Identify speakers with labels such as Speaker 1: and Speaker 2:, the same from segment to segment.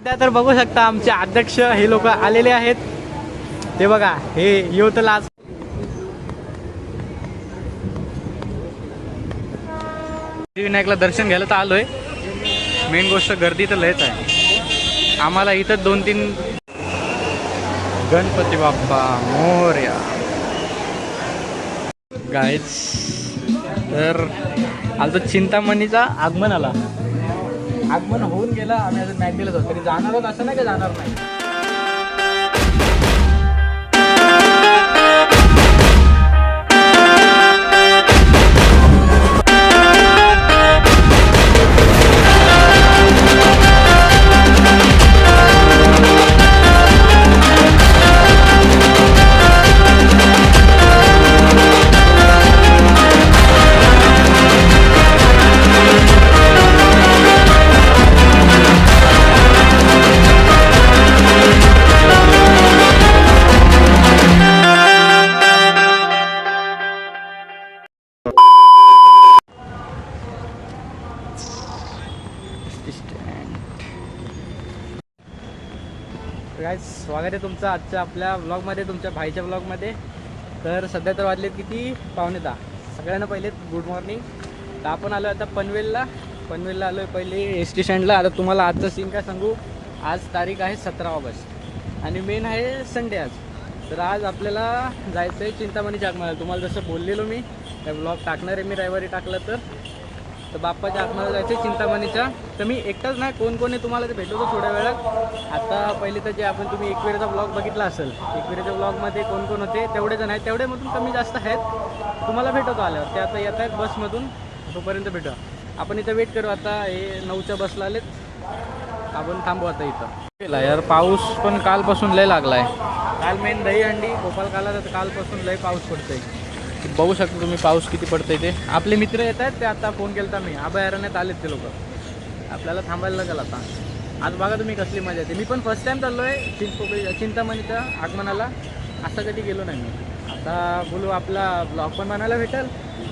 Speaker 1: तर बघू शकता आमचे अध्यक्ष हे लोक आलेले आहेत. ते बघा हे युथ लाज विनायकला दर्शन घ्यायला तर आलोय. मेन गोष्ट गर्दी तर लयच आहे. आम्हाला इथं 2-3 गणपती बाप्पा मोरया गाईज. तर आलतो चिंतामणीचा आगमन आला. आगमन होऊन गेला. आम्ही अजून मॅच दिलं होतं तरी जाणार आहोत असं नाही की जाणार नाही. गाईज स्वागत आहे तुमचं आजच्या आपल्या व्लॉगमध्ये, तुमच्या भाईच्या व्लॉगमध्ये. तर सध्या तर वाजलेत किती 9:15. सगळ्यांना पहिले गुड मॉर्निंग. तर आपण आलो आता पनवेलला आलो आहे पहिले एस टी स्टँडला. आता तुम्हाला आजचं सीन काय सांगू. आज तारीख आहे 17 ऑगस्ट आणि मेन आहे संडे आज. तर आज आपल्याला जायचं आहे चिंतामणीच्या आगमनाला. तुम्हाला जसं बोललेलो मी त्या व्लॉग टाकणार आहे मी रविवारी टाकलं तर बाप्पाच्या आगमनाला जायचं आहे चिंतामणीच्या. तर मी एकटाच नाही, कोण आहे तुम्हाला ते भेटवतो थोड्या वेळात. आता पहिले तर जे आपण तुम्ही एकविरेचा ब्लॉग बघितला असेल, एकविरेच्या ब्लॉगमध्ये कोण होते तेवढे जण आहेत. तेवढेमधून कमी जास्त आहेत तुम्हाला भेटवतो आल्यावर. ते आता येत आहेत बसमधून. तोपर्यंत भेटू आपण. इथं वेट करू. आता हे 9च्या बसला आलेत. आपण थांबू आता इथं. यार पाऊस पण कालपासून लय लागला आहे. काल मेन दहीहंडी गोपाल काला तर कालपासून लय पाऊस पडतोय. बघू शकता तुम्ही पाऊस किती पडतंय ते. आपले मित्र येत आहेत ते आता फोन केला मी अभयारण्यात आलेत ते लोक. आपल्याला थांबायला लागेल आता. आज बघा तुम्ही कसली मजा येते. मी पण फर्स्ट टाईम चाललो आहे चिंतामणीच्या आगमनाला. असं कधी गेलो नाही मी. आता बोलू आपला ब्लॉग पण बनायला भेटेल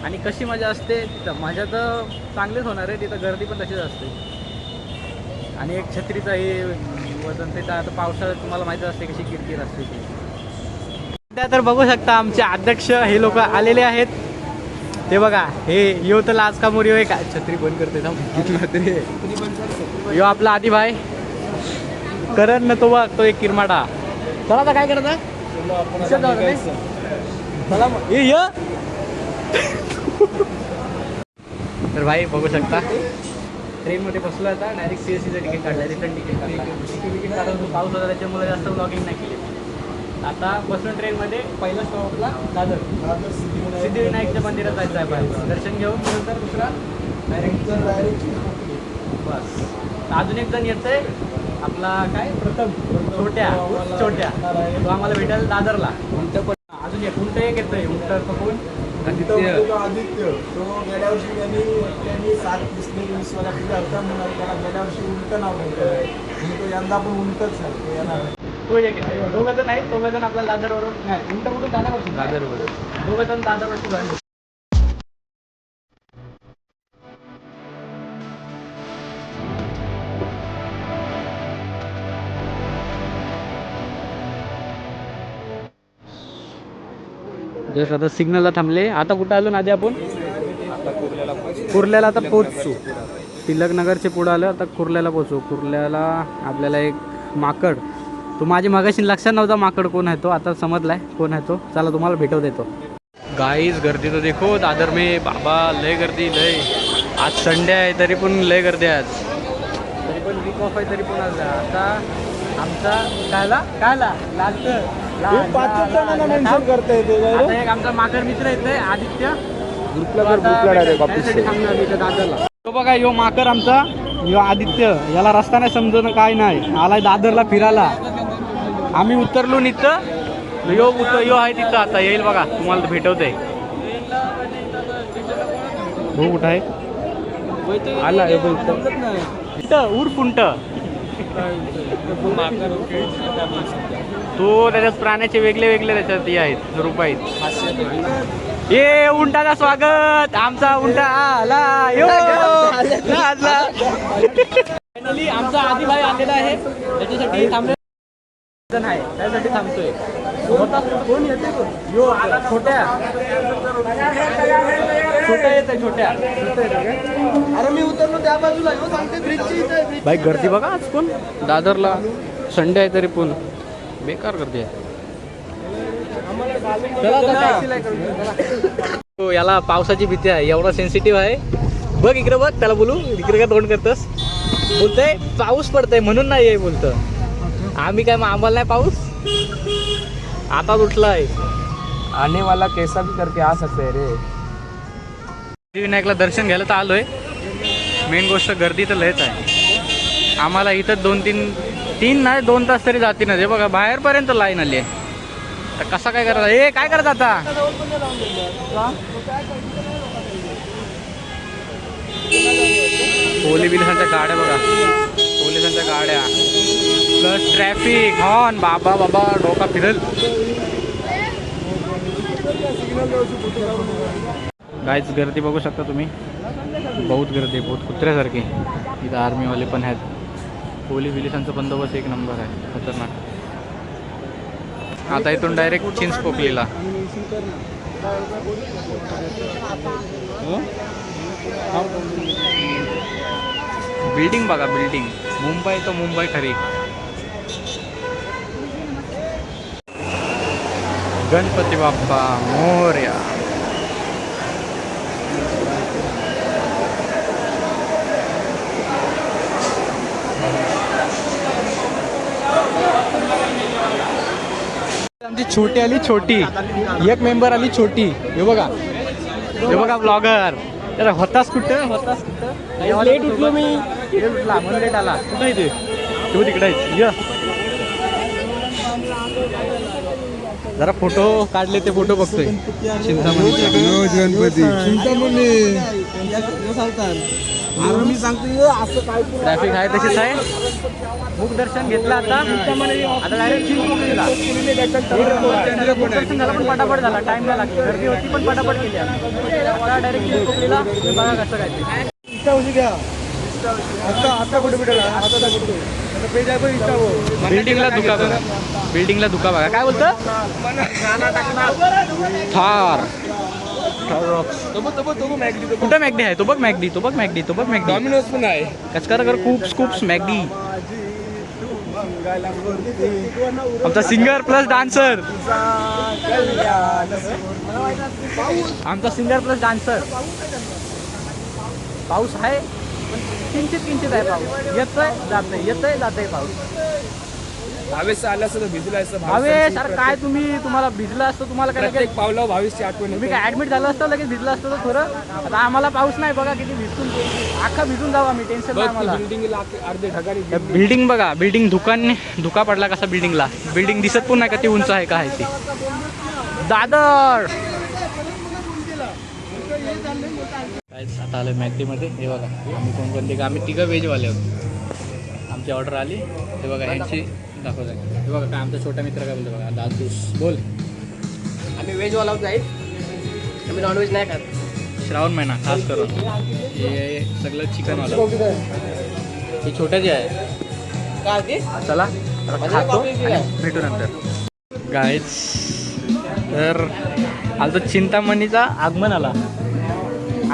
Speaker 1: आणि कशी मजा असते तिथं. मजा तर चांगलीच होणार आहे. तिथं गर्दी पण तशीच असते. आणि एक छत्रीचं हे वजन ते आता पावसाळ्यात तुम्हाला माहिती असते कशी किरकिर असते ती. तर बघू शकता आमचे अध्यक्ष हे लोक आलेले आहेत. ते बघा हे युथ लाज का मोरी होय का. छत्री बंद करते यो आपला आधी भाई करण न तो बघ तो एक किरमाडा. चला आता काय करता चला तर भाई बघू शकता ट्रेनमध्ये बसलो आता. डायरेक्ट CSTचं तिकीट काढलं. रिटर्न तिकीट काढलं. पाऊस होता त्याच्यामुळे जास्त ब्लॉगिंग नाही केली. आता बसून ट्रेनमध्ये पहिला स्टॉपला दादर सिद्धिविनायकच्या मंदिरात जायचं आहे. पाहिजे दर्शन घेऊन नंतर दुसरा डायरेक्ट बस. अजून एक जण येतंय आपला काय प्रथम छोट्या तो आम्हाला भेटायला दादरला. अजून एक उंट एक येतोय. उंट कोण
Speaker 2: आदित्य. तो गेल्या वर्षी त्यांनी 7 डिस्प्ले वाला पूजा होता म्हणून त्याला गेल्या वर्षी उंट नाव ठेवलं. तो यंदा पण उंटच आहे येणार.
Speaker 1: तो एक दोघं जण आहेत. दोघं जण आपल्याला दादरवरून नाही उंट कुठून दादरवरून दोघं जण दादरवरून जाणार. जस्ट आता सिग्नलला थांबले. आता कुठं आलो आधी आपण कुर्ल्याला आता पोहोचू. तिलकनगरचे पुढं आलं. आता कुर्ल्याला पोहोचू. कुर्ल्याला आपल्याला एक माकड. तो माझी मगाशी लक्षात नव्हता माकड कोण आहे तो. आता समजलाय कोण आहे तो. चला तुम्हाला भेटव देतो. गाईज गर्दी तर देखो दादर में बाबा लय गर्दी लय. आज संडे आहे तरी पण लय गर्दी आहे. आज तरी पण वीक ऑफ आहे तरी पण आज. आता आमचा कायला लागतं एक आमचा माकड मित्र येतोय आदित्य दादरला. तो बघा यो माकड आमचा यो आदित्य. याला रस्ता नाही समजणं काय नाही. आलाय दादरला फिरायला. आम्ही उतरलो इथं यो आहे तिथं. आता येईल बघा तुम्हाला भेटवते. हो कुठं आहे आला इथं उर्फ उंट. तो त्याच्यात प्राण्याचे वेगळे त्याच्यात आहेत रूप आहेत. ये उंटाला स्वागत. आमचा उंटा आला. फायनली आमचा आदी भाई आलेला आहे त्याच्यासाठी थांबले आहे त्यासाठी थांबतोय कोण येते यो छोट्या येते छोट्या
Speaker 2: अरे मी उतरलो त्या बाजूला येऊ सांगते ब्रिजची
Speaker 1: बाईक गर्दी बघा आज पण दादरला संडे आहे तरी पण बेकार गर्दी आहे. हो, याला पावसाची भीती आहे एवढा सेन्सिटिव्ह आहे. बघ इकडे बघ त्याला बोलू इकडे काय तोंड करतस बोलतंय पाऊस पडतंय म्हणून नाही आहे बोलतं आम्ही काय मग आम्हाला नाही पाऊस आता उठलाय
Speaker 2: आने वाला कैसा भी करके आ सकते हैं रे.
Speaker 1: विनायकला दर्शन घ्यायला तर आलोय. मेन गोष्ट गर्दी तर लयच आहे. आम्हाला इथं 2 तास तरी जातील ना. हे बघा बाहेरपर्यंत लाईन आली आहे. तर कसा काय करता हे काय करत आता पोलिसांच्या गाड्या बघा पोलिसांच्या गाड्या प्लस ट्रॅफिक हॉर्न बाबा डोका फिरल. गाईच गर्दी बघू शकता तुम्ही बहुत गर्दी बहुत कुत्र्यासारखी. इथं आर्मीवाले पण आहेत. पोलिसांचा बंदोबस्त एक नंबर आहे खतरनाक. आता इथून डायरेक्ट चिंचपोकलीला. बिल्डिंग बघा बिल्डिंग मुंबई तो मुंबई खरी. गणपती बाप्पा मोरया. आमची छोटी आली छोटी एक मेंबर आली छोटी. हे बघा ब्लॉगर. तर होतास कुठं लेट उठलो मी लेट उठला म्हणून लेट आला. कुठं इथे तू तिकडे ये जरा फोटो काढले ते फोटो बघतोय. चिंतामणी
Speaker 2: मी सांगतो असं काय
Speaker 1: ट्रॅफिक आहे तशीच आहे. मुख दर्शन घेतलं आता डायरेक्ट चिंचपोकलीला. दर्शन झालं पण पटापट झाला टाइम नाही लागला. गर्दी होती पण पटापट केली. आता डायरेक्ट चिंचपोकलीला बघा कसं काय ते.
Speaker 2: आता कुठे भेटेल
Speaker 1: बिल्डिंगला धुका बघा काय बोलतं थार. कुठं मॅगडी आहे तो बघ मॅगडी
Speaker 2: डॉमिनोज पण आहे.
Speaker 1: कचकर खूप मॅगडी. आमचा सिंगर प्लस डान्सर पाऊस आहे किंचित आहे. पाऊस येतोय जातोय पाऊस.
Speaker 2: भावेश आलं असतं भिजलं असतं.
Speaker 1: भावेश अरे काय तुम्हाला भिजलं असतं तुम्हाला काय लगेच
Speaker 2: पावलं भावेशची आठवण.
Speaker 1: तुम्ही काय ऍडमिट झालं असतं लगेच भिजलं असतं तर थोडं. आता आम्हाला पाऊस नाही बघा किती भिजून अख्खा भिजून जाऊ आम्ही. टेन्शन नाही आम्हाला.
Speaker 2: बिल्डिंगला अर्धे ढगारी
Speaker 1: बिल्डिंग बघा बिल्डिंग धुका पडला कसा बिल्डिंगला. बिल्डिंग दिसत पण नाही का ती उंच आहे का आहे ती. दादर आता आलं मॅगडीमध्ये. हे बघा आम्ही कोणकोणते आम्ही तिघं व्हेजवाले आहोत. आमची ऑर्डर आली. हे बघा ह्यांची दाखवत आहे. हे बघा काय आमचा छोटा मित्र काय बोलतो बघा दादूस बोल.
Speaker 3: आम्ही व्हेजवाला जाईल आम्ही नॉनव्हेज नाही खात.
Speaker 1: श्रावण महिना खास करून हे सगळं चिकनवालं. हे छोटं जे आहे
Speaker 3: काय ते
Speaker 1: चला खातो आणि भेटू नंतर. गाईज तर आलं तर चिंतामणीचा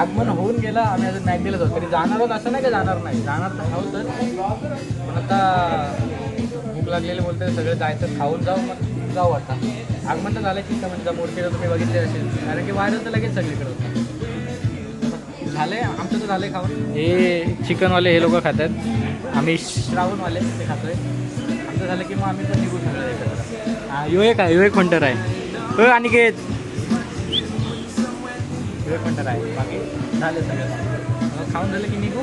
Speaker 1: आगमन होऊन गेला. आम्ही आता मॅगडीला जाऊ तरी जाणार आहोत असं नाही का जाणार तर आहोतच. पण आता भूक लागलेले बोलते सगळे जायचं खाऊन जाऊ आता. आगमन तर झालं चिंतामणीचा. मूर्तीला तुम्ही बघितले असेल कारण की व्हायरल तर लगेच सगळीकडे होतं. झालंय आमचं तर झालंय खाऊन. हे चिकनवाले हे लोक खातात. आम्ही श्रावणवाले ते खातोय. आमचं झालं की मग आम्ही पण निघू शकतो. हा यो एक फंटर आहे अनिकेत फंटर आहे. बाकी झालं सगळं खाऊन झालं की निघू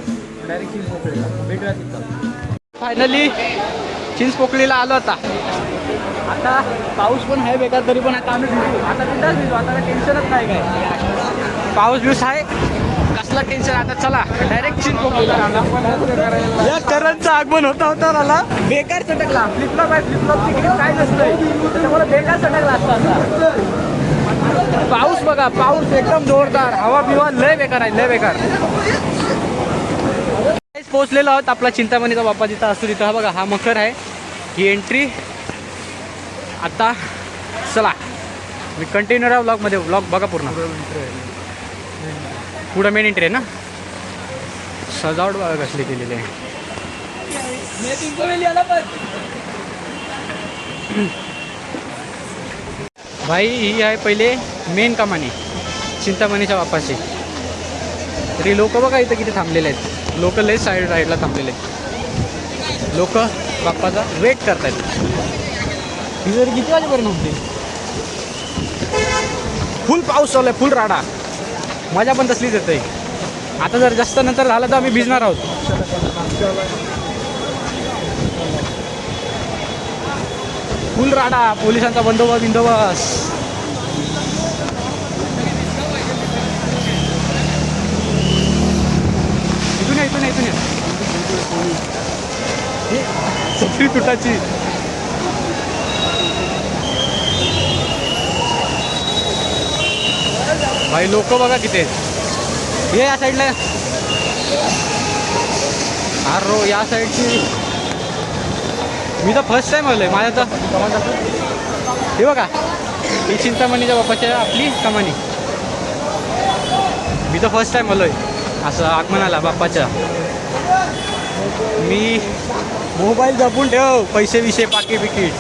Speaker 1: डायरेक्ट चिंचपोकलीला भेटूया तिथं. फायनली चिंचपोकलीला आलो. आता पाऊस पण आहे बेकार तरी पण आता आम्ही भिजू. आता आता टेन्शनच नाही काय. पाऊस बिऊस आहे कसला टेन्शन. आता चला डायरेक्ट चिंचपोकलीला. या करणचं आगमन होता आला बेकार सटकला. फ्लिपफ्लॉप तिकीट काय नसतंय त्याच्यामुळे बेकार सटकला असता. आता पाऊस बघा पाऊस एकदम जोरदार. हवा बिवा लय बेकार आहे लय बेकार. पोहोचलेलो आहोत आपला चिंतामणीचा बाप्पा जिथं असतो तिथं. हा बघा हा मकर आहे, ही एंट्री. आता चला मी कंटिन्यू राहा ब्लॉगमध्ये. ब्लॉग बघा पूर्ण. पुढं मेन एंट्री आहे ना. सजावट बघा कसली केलेली आहे. भाई ही आहे पहिले मेन कमानी चिंतामणीच्या बाप्पाची. तरी लोक बघा इथं किती थांबलेले आहेत. लोक लय साईडला थांबलेले आहेत. लोक बाप्पाचा वेट करत आहेत. ही जर किती वाजेपर्यंत होती. फुल पाऊस चालू आहे, फुल राडा. मजा पण तसलीच येते. आता जर जास्त नंतर झालं तर आम्ही भिजणार आहोत. फुल राडा, पोलिसांचा बंदोबस्त. इथून या. छत्री तुटाची. भाई लोक बघा किती आहेत. हे या साईडला रो या साईडची. मी तर फर्स्ट टाइम आलोय. माझ्या तर हे बघा ही चिंतामणीच्या बाप्पाच्या आपली कमानी. मी तर फर्स्ट टाइम आलोय असं आगमनाला बाप्पाच्या. मी मोबाईल जपून ठेव, पैसे विषय पाकी बिकीट.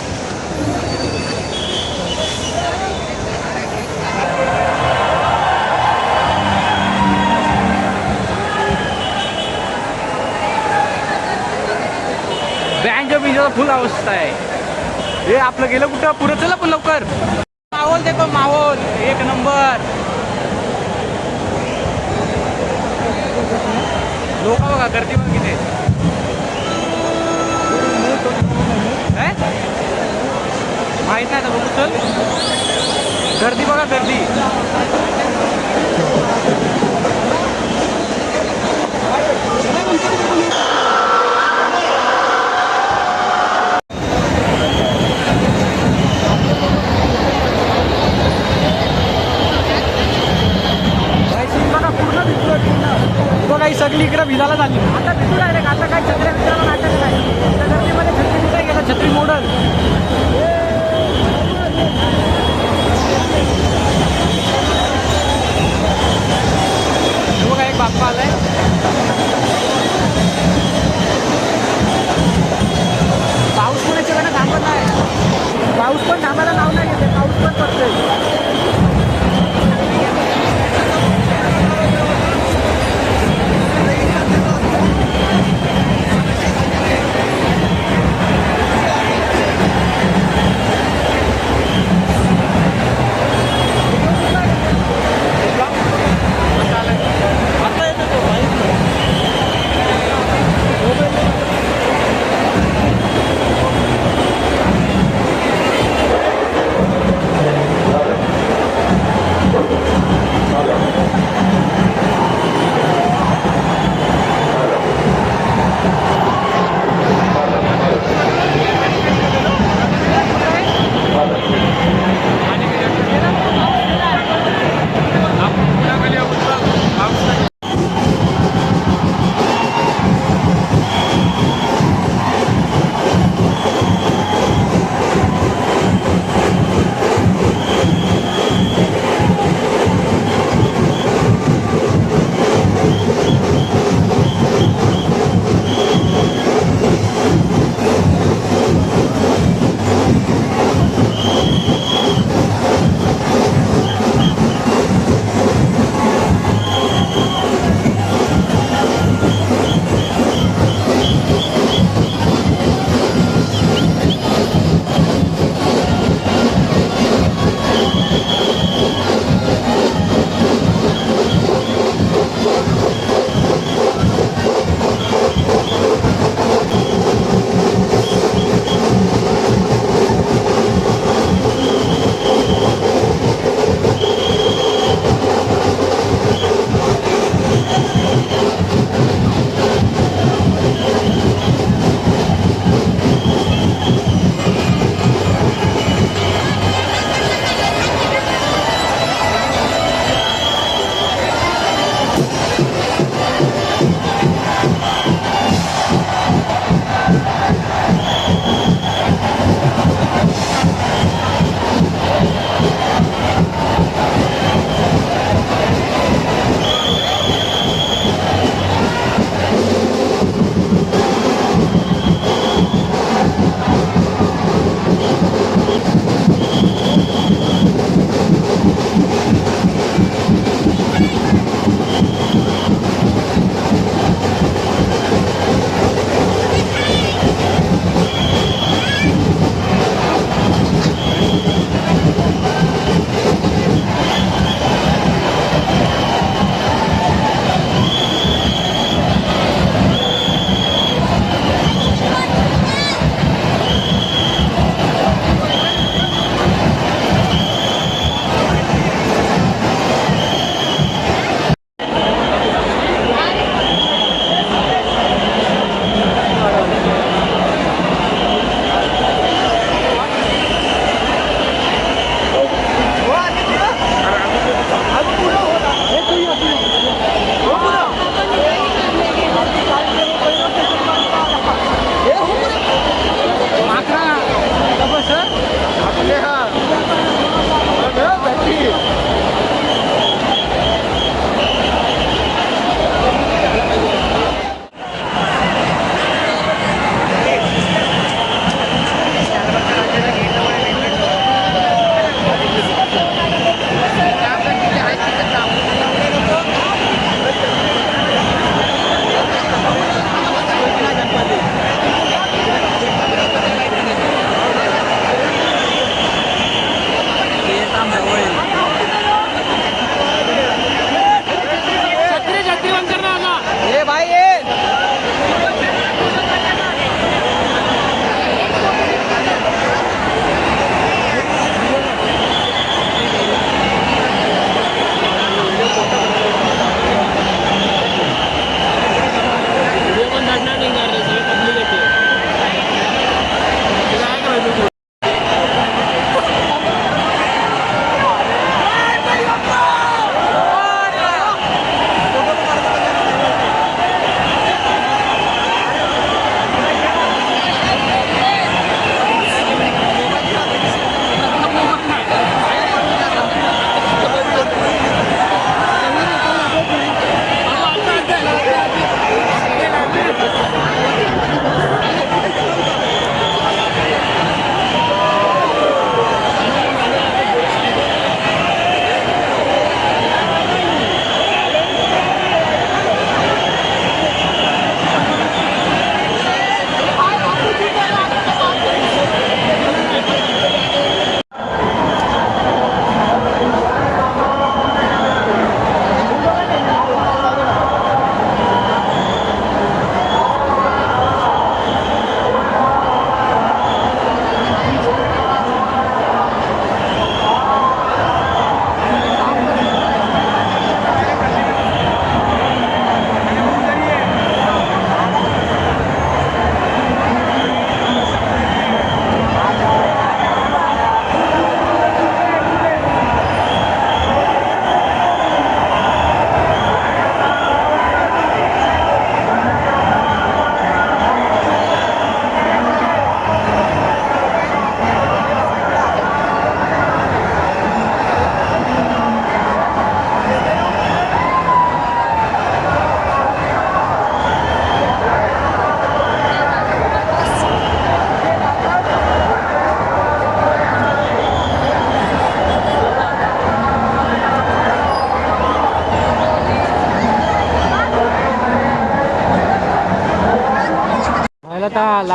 Speaker 1: बँजो बिंजोचा फुल अवस्था आहे. हे आपलं गेलं कुठं पुरं. चला पण लवकर. माहोल देखो, माहोल एक नंबर. लोक बघा गर्दी बघा किती. काय माहीत नाही आता बघू. चल गर्दी बघा गर्दी. बघा ही सगळी इकडं भिजायला झाली. आता भिजू डायरेक्ट. आता काय छत्र्या भिजायला नाटक नाही. गर्दीमध्ये छत्री भिजाय गेला. छत्री मोडल. बघा एक बाप्पा आलाय. पाऊस पण याच्याकडे थांबत नाही. पाऊस पण थांबायला नाव नाही घेते. पाऊस पण पडतोय.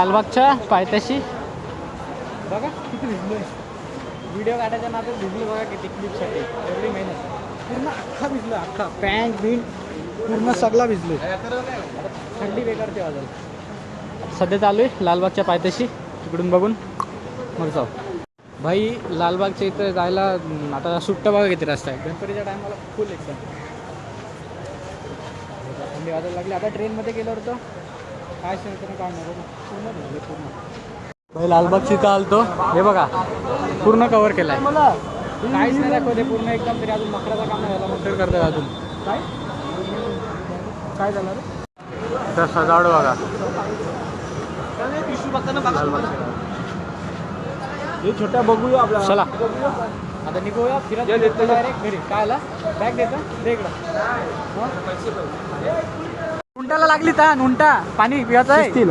Speaker 1: लालबागच्या पायथ्याशी बघा किती भिजलोय. व्हिडिओ काढायच्या नादात भिजलो बघा किती क्लिपसाठी. एवढी मेहनत पूर्ण अख्खा भिजलो, अख्खा पॅन्ट बिंट पूर्ण सगळा भिजलो. थंडी बेकार ते वाजल. सध्या चालू आहे लालबागच्या पायथ्याशी, तिकडून बघून मग जाऊ. भाई लालबागच्या इथं जायला आता सुट्टा बघा किती रस्ता आहे. गणपतीच्या टायमाला फुल एकदम थंडी वाजायला लागली. आता ट्रेनमध्ये गेलो होतो काय शेवटनं काढणार पूर्ण भिजले पूर्ण. भाई लालबागची इथं आलतो, हे बघा पूर्ण कवर केलं आहे. काहीच नाही दाखवते पूर्ण एकदम. तरी अजून मकराचं काम नाही झालं, मोटर करतात अजून. काय काय झालं रे? तर सजावट बघा
Speaker 2: हे छोट्या बघूया आपल्या.
Speaker 1: चला आता निघूया फिरत डायरेक्ट घरी. काय आला बॅग देतो दे इकडं. उंटाला लागली ता उंटा पाणी पियाचं आहे.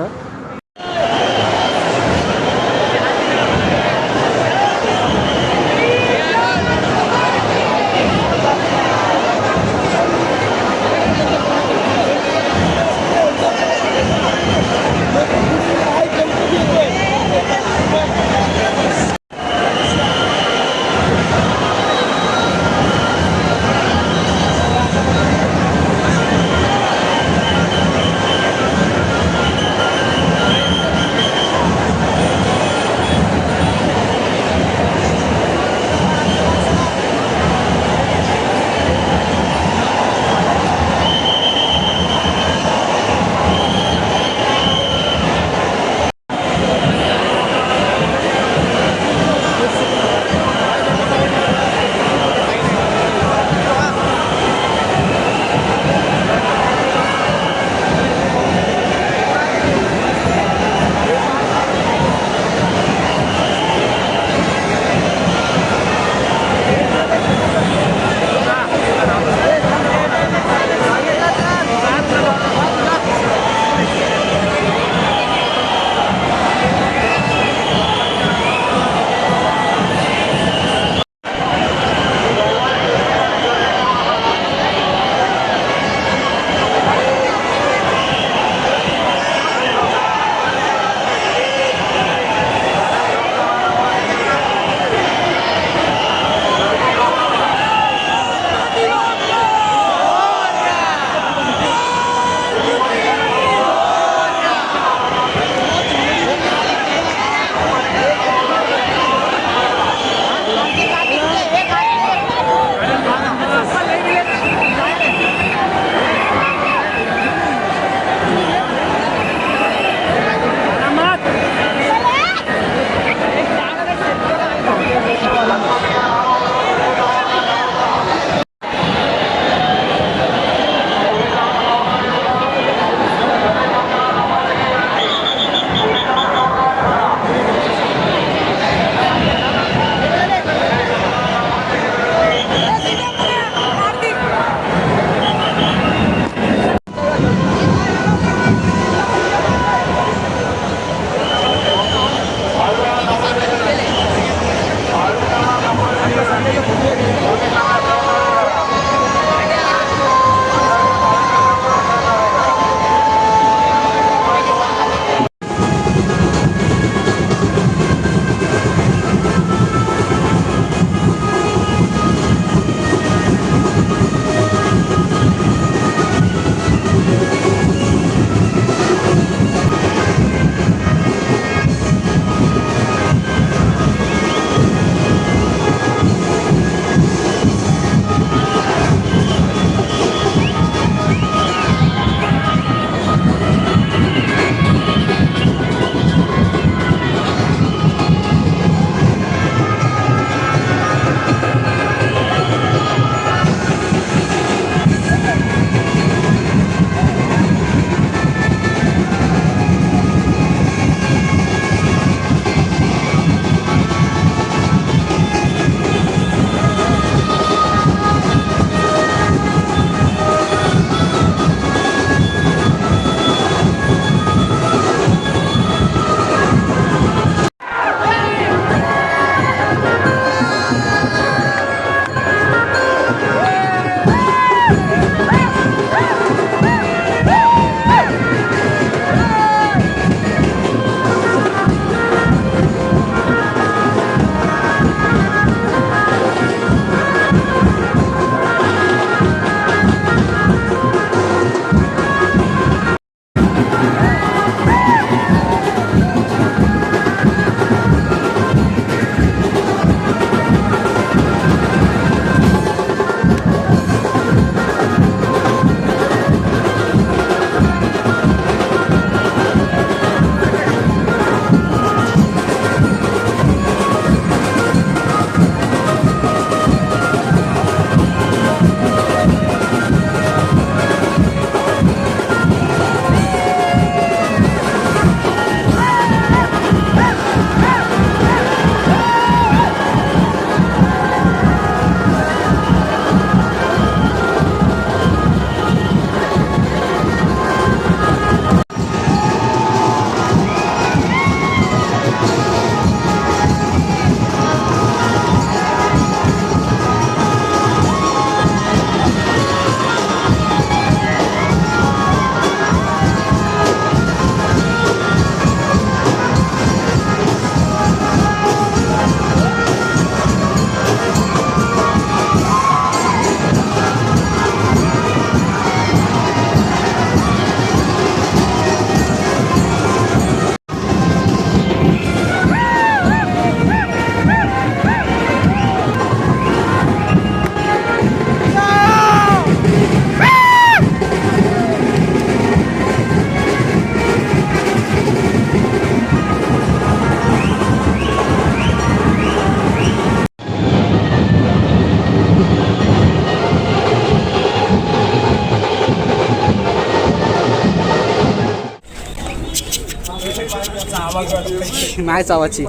Speaker 1: नाही चावाची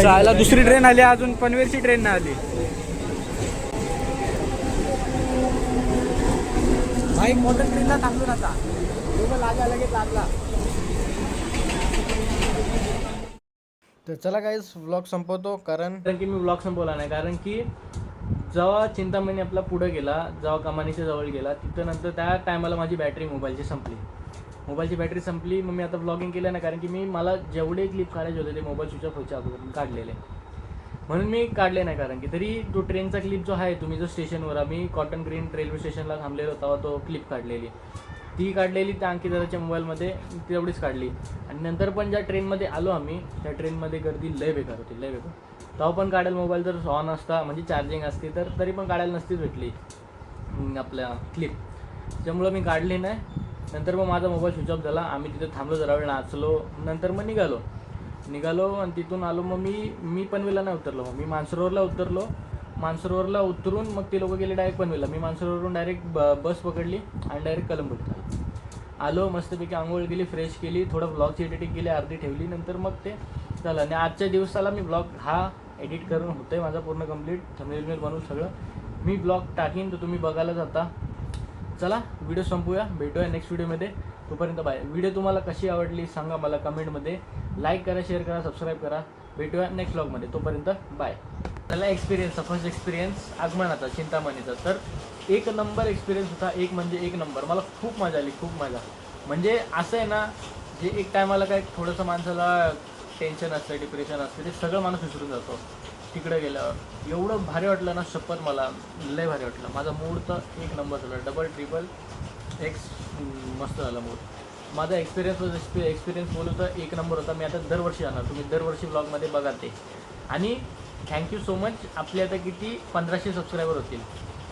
Speaker 1: चायला दुसरी ट्रेन आली अजून पनवेलची ट्रेन नाही आली.
Speaker 2: भाई मोठं ट्रेनला थांबलो आता लगेच लागला.
Speaker 3: तर चला काहीच व्लॉग संपवतो कारण
Speaker 1: की मी ब्लॉग संपवला नाही, कारण की जेव्हा चिंतामणी आपला पुढे गेला, जेव्हा कमानीच्या जवळ गेला, तिथं नंतर त्या टायमाला माझी बॅटरी मोबाईलची संपली. मग मी आता ब्लॉगिंग केलं नाही, कारण की मला जेवढे क्लिप काढायचे होते ते मोबाईल स्विच ऑफ व्हायच्या अगोदर काढलेले, म्हणून मी काढले नाही. कारण की तरी तो ट्रेनचा क्लिप जो आहे, तुम्ही जो स्टेशनवर आम्ही कॉटन ग्रीन रेल्वे स्टेशनला थांबलेलो तेव्हा तो क्लिप काढलेली त्या अंकिताच्या मोबाईलमध्ये तेवढीच काढली. आणि नंतर पण ज्या ट्रेनमध्ये आलो आम्ही, त्या ट्रेनमध्ये गर्दी लय बेकार होती. तेव्हा पण काढेल मोबाईल जर ऑन असता, म्हणजे चार्जिंग असते तर तरी पण काढायला नसतीच भेटली आपल्या क्लिप, त्यामुळं मी काढली नाही. नंतर मग माझा मोबाईल स्विच ऑफ झाला. आम्ही तिथे थांबलो, जरा वेळ नाचलो, नंतर मग निघालो आणि तिथून आलो. मग मी पनवेलला नाही उतरलो, मी मानसरोवरला उतरलो. मानसरोवरला उतरून मग ते लोक गेले डायरेक्ट पनवेलला. मी मानसरोवरून डायरेक्ट बस पकडली आणि डायरेक्ट कलंबोलीला आलो. मस्तपैकी आंघोळ केली, फ्रेश केली, थोडं ब्लॉगची एडिटिंग केली, अर्धी ठेवली. नंतर मग ते झालं. आणि आजच्या दिवसाला मी ब्लॉग हा एडिट करून होतं आहे माझा पूर्ण कंप्लीट, थंबनेल बनवून सगळं मी ब्लॉग टाकीन, तर तुम्ही बघायला जाता. चला व्हिडिओ संपूया, भेटूया नेक्स्ट व्हिडिओमध्ये. तोपर्यंत बाय. व्हिडिओ तुम्हाला कशी आवडली सांगा मला कमेंटमध्ये, लाईक करा, शेअर करा, सबस्क्राईब करा. भेटूया नेक्स्ट व्लॉगमध्ये, तोपर्यंत बाय. त्याला फर्स्ट एक्सपिरियन्स आगमनाचा चिंतामणीचा तर एक नंबर एक्सपिरियन्स होता, एक म्हणजे एक नंबर. मला खूप मजा आली, खूप मजा. म्हणजे असं आहे ना, जे एक टायमाला काय थोडंसं माणसाला टेन्शन असतं, डिप्रेशन असतं, ते सगळं माणूस विसरून जातो तिकडे गेल्यावर. एवढं भारी वाटलं ना, शपथ मला लय भारी वाटलं. माझा मूड तर एक नंबर झाला, डबल ट्रिपल एक्स मस्त झाला मूड. माझा एक्सपिरियन्स बोलू तर एक नंबर होता. मी आता दरवर्षी जाणार, तुम्ही दरवर्षी ब्लॉगमध्ये बघा ते. आणि थँक्यू सो मच. आपले आता किती 1500 सबस्क्रायबर होतील,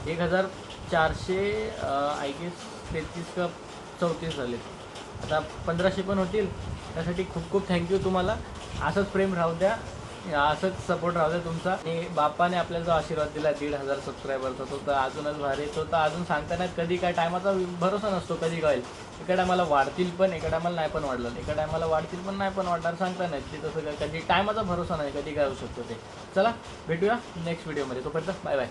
Speaker 1: 1400 आय गेस 33 का 34 झाले. आता 1500 पण होतील. त्यासाठी खूप खूप थँक्यू तुम्हाला. असंच प्रेम राहू द्या, असंच सपोर्ट राहू द्या तुमचा. आणि बापाने आपल्याला जो आशीर्वाद दिला 1,500 सबस्क्रायबरचा, तो तर अजूनच भारी. तो तर अजून सांगता नाही कधी काय, टायमाचा भरोसा नसतो कधी काय. एका टायमाला वाढतील पण, एका टायमाला नाही पण वाढलं, एका टायमाला वाढतील पण नाही पण वाढणार, सांगता नाही ते तसं काय. कधी टायमाचा भरोसा नाही, कधी काय होऊ शकतो ते. चला भेटूया नेक्स्ट व्हिडिओमध्ये, तोपर्यंत बाय बाय.